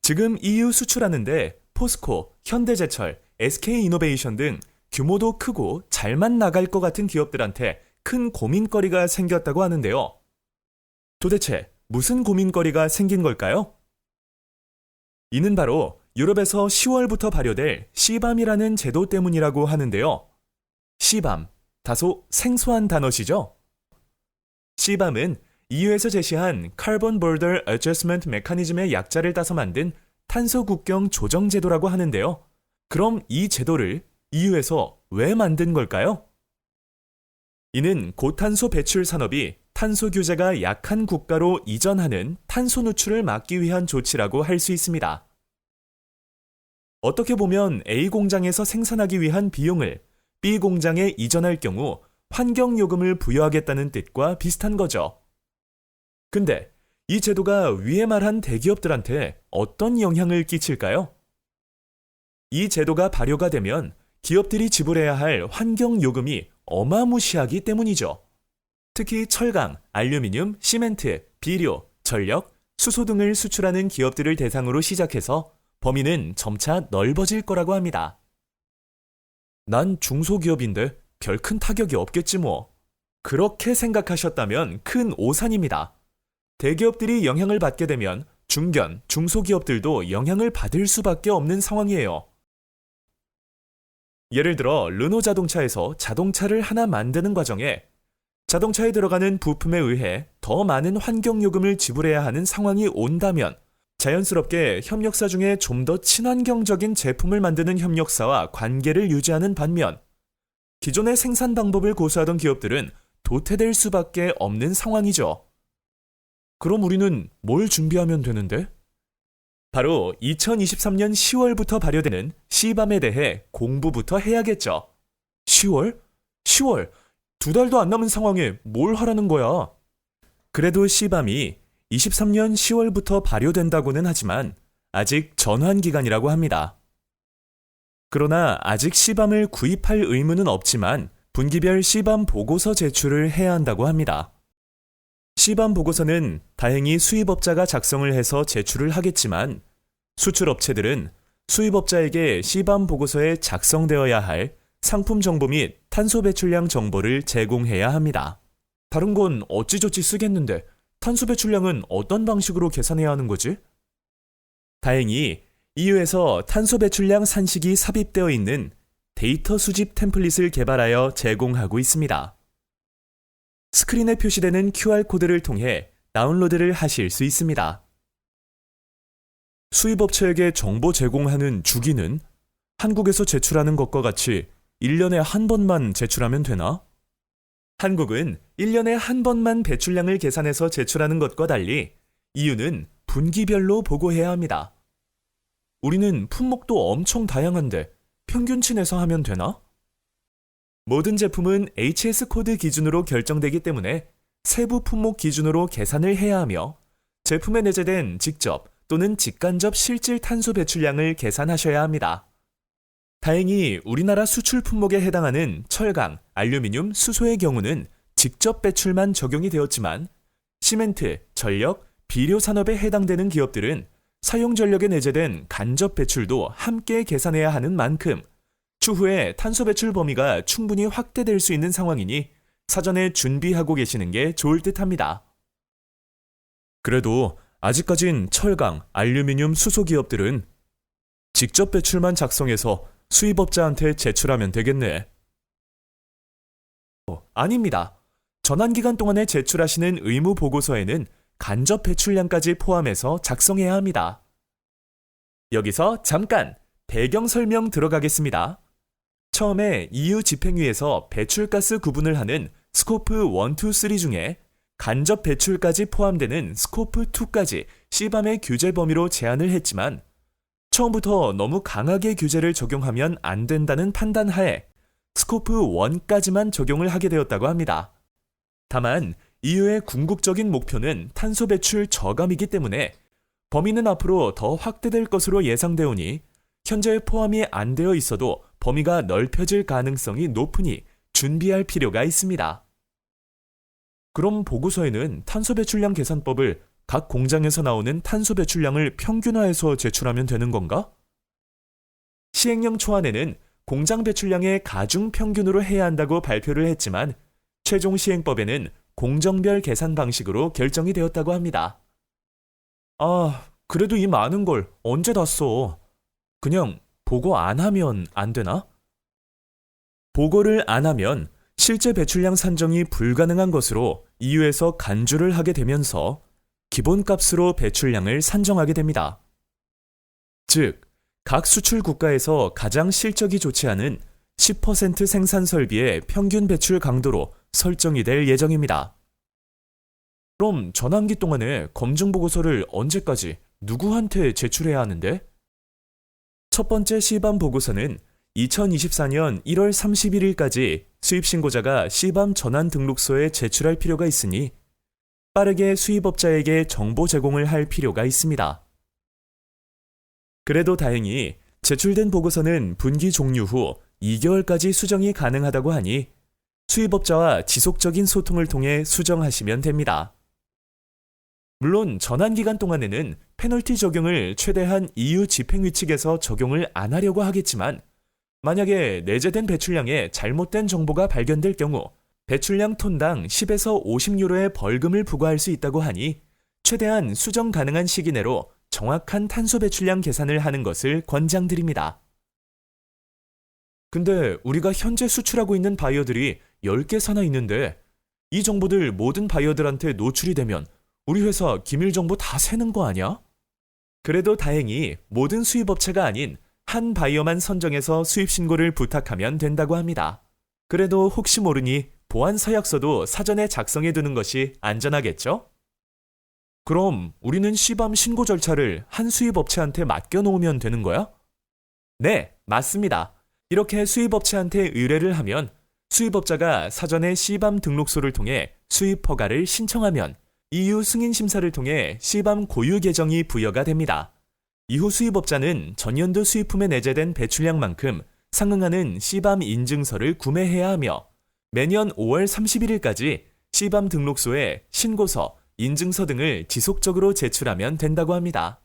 지금 EU 수출하는데 포스코, 현대제철, SK이노베이션 등 규모도 크고 잘만 나갈 것 같은 기업들한테 큰 고민거리가 생겼다고 하는데요. 도대체 무슨 고민거리가 생긴 걸까요? 이는 바로 유럽에서 10월부터 발효될 CBAM이라는 제도 때문이라고 하는데요. CBAM, 다소 생소한 단어시죠? CBAM은 EU에서 제시한 Carbon Border Adjustment Mechanism의 약자를 따서 만든 탄소 국경 조정 제도라고 하는데요. 그럼 이 제도를 EU에서 왜 만든 걸까요? 이는 고탄소 배출 산업이 탄소 규제가 약한 국가로 이전하는 탄소 누출을 막기 위한 조치라고 할 수 있습니다. 어떻게 보면 A 공장에서 생산하기 위한 비용을 B 공장에 이전할 경우 환경요금을 부여하겠다는 뜻과 비슷한 거죠. 근데 이 제도가 위에 말한 대기업들한테 어떤 영향을 끼칠까요? 이 제도가 발효가 되면 기업들이 지불해야 할 환경요금이 어마무시하기 때문이죠. 특히 철강, 알루미늄, 시멘트, 비료, 전력, 수소 등을 수출하는 기업들을 대상으로 시작해서 범위는 점차 넓어질 거라고 합니다. 난 중소기업인데 별 큰 타격이 없겠지 뭐. 그렇게 생각하셨다면 큰 오산입니다. 대기업들이 영향을 받게 되면 중견, 중소기업들도 영향을 받을 수밖에 없는 상황이에요. 예를 들어 르노 자동차에서 자동차를 하나 만드는 과정에 자동차에 들어가는 부품에 의해 더 많은 환경요금을 지불해야 하는 상황이 온다면 자연스럽게 협력사 중에 좀 더 친환경적인 제품을 만드는 협력사와 관계를 유지하는 반면 기존의 생산 방법을 고수하던 기업들은 도태될 수밖에 없는 상황이죠. 그럼 우리는 뭘 준비하면 되는데? 바로 2023년 10월부터 발효되는 CBAM에 대해 공부부터 해야겠죠. 10월? 10월? 2달도 안 남은 상황에 뭘 하라는 거야? 그래도 CBAM이 23년 10월부터 발효된다고는 하지만 아직 전환기간이라고 합니다. 그러나 아직 CBAM을 구입할 의무는 없지만 분기별 CBAM 보고서 제출을 해야 한다고 합니다. CBAM 보고서는 다행히 수입업자가 작성을 해서 제출을 하겠지만 수출업체들은 수입업자에게 CBAM 보고서에 작성되어야 할 상품 정보 및 탄소 배출량 정보를 제공해야 합니다. 다른 건 어찌저찌 쓰겠는데 탄소 배출량은 어떤 방식으로 계산해야 하는 거지? 다행히 EU에서 탄소 배출량 산식이 삽입되어 있는 데이터 수집 템플릿을 개발하여 제공하고 있습니다. 스크린에 표시되는 QR코드를 통해 다운로드를 하실 수 있습니다. 수입업체에게 정보 제공하는 주기는 한국에서 제출하는 것과 같이 1년에 한 번만 제출하면 되나? 한국은 1년에 한 번만 배출량을 계산해서 제출하는 것과 달리 EU는 분기별로 보고해야 합니다. 우리는 품목도 엄청 다양한데 평균치 내서 하면 되나? 모든 제품은 HS 코드 기준으로 결정되기 때문에 세부 품목 기준으로 계산을 해야 하며 제품에 내재된 직접 또는 직간접 실질 탄소 배출량을 계산하셔야 합니다. 다행히 우리나라 수출 품목에 해당하는 철강, 알루미늄, 수소의 경우는 직접 배출만 적용이 되었지만 시멘트, 전력, 비료 산업에 해당되는 기업들은 사용 전력에 내재된 간접 배출도 함께 계산해야 하는 만큼 추후에 탄소 배출 범위가 충분히 확대될 수 있는 상황이니 사전에 준비하고 계시는 게 좋을 듯합니다. 그래도 아직까진 철강, 알루미늄, 수소 기업들은 직접 배출만 작성해서 수입업자한테 제출하면 되겠네. 아닙니다. 전환기간 동안에 제출하시는 의무 보고서에는 간접 배출량까지 포함해서 작성해야 합니다. 여기서 잠깐 배경 설명 들어가겠습니다. 처음에 EU 집행위에서 배출가스 구분을 하는 스코프 1, 2, 3 중에 간접 배출까지 포함되는 스코프 2까지 CBAM의 규제 범위로 제한을 했지만 처음부터 너무 강하게 규제를 적용하면 안 된다는 판단하에 스코프 1까지만 적용을 하게 되었다고 합니다. 다만 EU의 궁극적인 목표는 탄소 배출 저감이기 때문에 범위는 앞으로 더 확대될 것으로 예상되오니 현재 포함이 안 되어 있어도 범위가 넓혀질 가능성이 높으니 준비할 필요가 있습니다. 그럼 보고서에는 탄소 배출량 계산법을 각 공장에서 나오는 탄소 배출량을 평균화해서 제출하면 되는 건가? 시행령 초안에는 공장 배출량의 가중 평균으로 해야 한다고 발표를 했지만 최종 시행법에는 공정별 계산 방식으로 결정이 되었다고 합니다. 아, 그래도 이 많은 걸 언제 다 써? 그냥 보고 안 하면 안 되나? 보고를 안 하면 실제 배출량 산정이 불가능한 것으로 EU에서 간주를 하게 되면서 기본값으로 배출량을 산정하게 됩니다. 즉, 각 수출 국가에서 가장 실적이 좋지 않은 10% 생산 설비의 평균 배출 강도로 설정이 될 예정입니다. 그럼 전환기 동안에 검증 보고서를 언제까지 누구한테 제출해야 하는데? 첫 번째 시밤 보고서는 2024년 1월 31일까지 수입신고자가 시밤 전환 등록소에 제출할 필요가 있으니 빠르게 수입업자에게 정보 제공을 할 필요가 있습니다. 그래도 다행히 제출된 보고서는 분기 종료 후 2개월까지 수정이 가능하다고 하니 수입업자와 지속적인 소통을 통해 수정하시면 됩니다. 물론 전환기간 동안에는 페널티 적용을 최대한 EU 집행위 측에서 적용을 안 하려고 하겠지만 만약에 내재된 배출량에 잘못된 정보가 발견될 경우 배출량 톤당 10에서 50유로의 벌금을 부과할 수 있다고 하니 최대한 수정 가능한 시기 내로 정확한 탄소 배출량 계산을 하는 것을 권장드립니다. 근데 우리가 현재 수출하고 있는 바이어들이 10개 있는데 이 정보들 모든 바이어들한테 노출이 되면 우리 회사 기밀 정보 다 새는 거 아니야? 그래도 다행히 모든 수입업체가 아닌 한 바이어만 선정해서 수입 신고를 부탁하면 된다고 합니다. 그래도 혹시 모르니 보안 서약서도 사전에 작성해 두는 것이 안전하겠죠? 그럼 우리는 시밤 신고 절차를 한 수입업체한테 맡겨놓으면 되는 거야? 네, 맞습니다. 이렇게 수입업체한테 의뢰를 하면 수입업자가 사전에 시밤 등록소를 통해 수입 허가를 신청하면 EU 승인 심사를 통해 시밤 고유 계정이 부여가 됩니다. 이후 수입업자는 전년도 수입품에 내재된 배출량만큼 상응하는 시밤 인증서를 구매해야 하며 매년 5월 31일까지 시밤 등록소에 신고서, 인증서 등을 지속적으로 제출하면 된다고 합니다.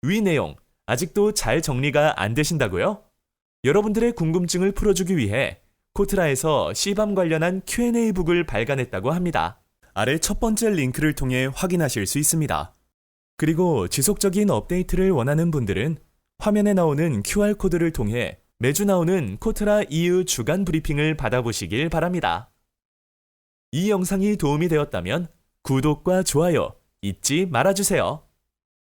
위 내용 아직도 잘 정리가 안 되신다고요? 여러분들의 궁금증을 풀어주기 위해 코트라에서 시밤 관련한 Q&A 북을 발간했다고 합니다. 아래 첫 번째 링크를 통해 확인하실 수 있습니다. 그리고 지속적인 업데이트를 원하는 분들은 화면에 나오는 QR코드를 통해 매주 나오는 코트라 EU 주간 브리핑을 받아보시길 바랍니다. 이 영상이 도움이 되었다면 구독과 좋아요 잊지 말아주세요.